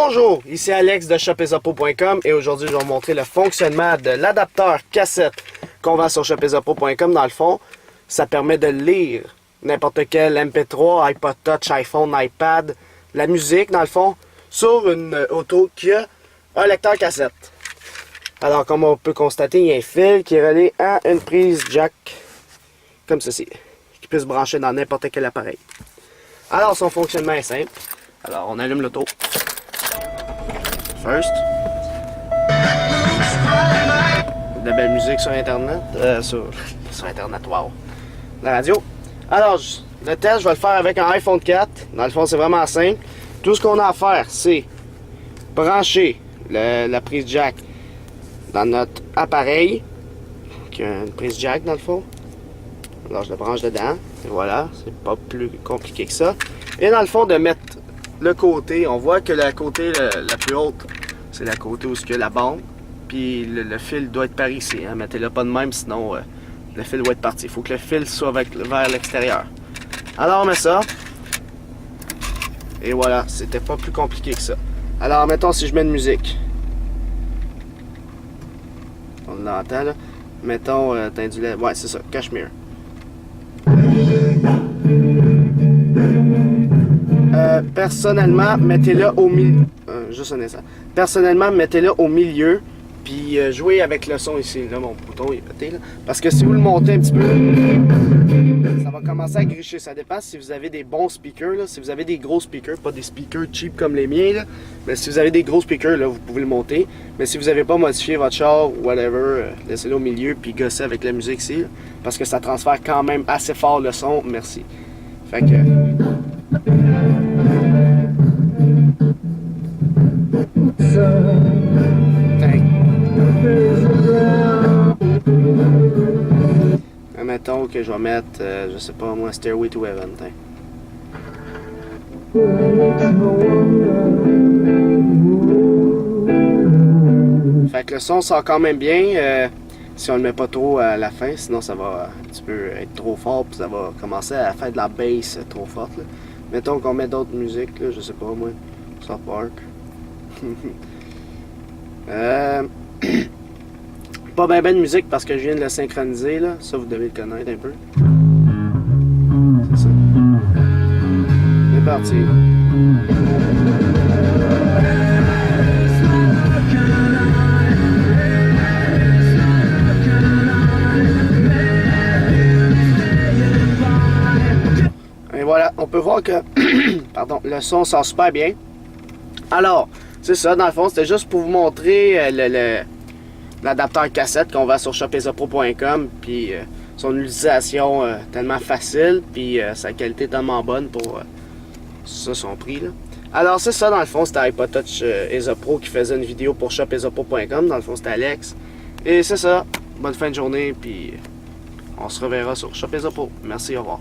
Bonjour, ici Alex de shopezapo.com et aujourd'hui je vais vous montrer le fonctionnement de l'adapteur cassette qu'on vend sur shopezapo.com. Dans le fond, ça permet de lire n'importe quel MP3, iPod Touch, iPhone, iPad, la musique dans le fond, sur une auto qui a un lecteur cassette. Alors comme on peut constater, il y a un fil qui est relié à une prise jack, comme ceci, qui peut se brancher dans n'importe quel appareil. Alors son fonctionnement est simple. Alors on allume l'auto. First. De la belle musique sur internet. Sur internet, wow. La radio. Alors, le test, je vais le faire avec un iPhone 4. Dans le fond, c'est vraiment simple. Tout ce qu'on a à faire, c'est brancher la prise jack dans notre appareil. Qui a une prise jack dans le fond. Alors, je le branche dedans. Et voilà, c'est pas plus compliqué que ça. Et dans le fond, de mettre le côté, on voit que la côté la plus haute, c'est la côté où il y a la bande. Puis le fil doit être par ici, hein. Mettez-le pas de même, sinon le fil doit être parti. Il faut que le fil soit vers l'extérieur. Alors on met ça. Et voilà, c'était pas plus compliqué que ça. Alors mettons si je mets une musique. On l'entend là. Mettons, ouais c'est ça, Cashmere. Personnellement, mettez-le au milieu. Juste un instant. Personnellement, mettez-le au milieu. Puis jouez avec le son ici. Là, mon bouton est pété. Là. Parce que si vous le montez un petit peu, ça va commencer à gricher. Ça dépend si vous avez des bons speakers. Là. Si vous avez des gros speakers, pas des speakers cheap comme les miens. Là. Mais si vous avez des gros speakers, là, vous pouvez le monter. Mais si vous n'avez pas modifié votre char ou whatever, laissez-le au milieu. Puis gossez avec la musique ici. Là, parce que ça transfère quand même assez fort le son. Merci. Fait que. Mettons que je vais mettre, je sais pas moi, Stairway to Heaven. Fait que le son sort quand même bien si on le met pas trop à la fin, sinon ça va un petit peu être trop fort puis ça va commencer à faire de la bass trop forte. Là. Mettons qu'on met d'autres musiques, là, je sais pas moi, South Park. Pas ben de musique parce que je viens de le synchroniser là, ça vous devez le connaître un peu. C'est ça. C'est parti. Et voilà, on peut voir que pardon, le son sort super bien. Alors, c'est ça, dans le fond, c'était juste pour vous montrer l'adapteur cassette qu'on vend sur shopezapo.com, puis son utilisation tellement facile, puis sa qualité tellement bonne pour ça, son prix. Là. Alors, c'est ça, dans le fond, c'était iPod Touch Eza Pro qui faisait une vidéo pour shopezapo.com. Dans le fond, c'était Alex. Et c'est ça, bonne fin de journée, puis on se reverra sur Shopezapo. Merci, au revoir.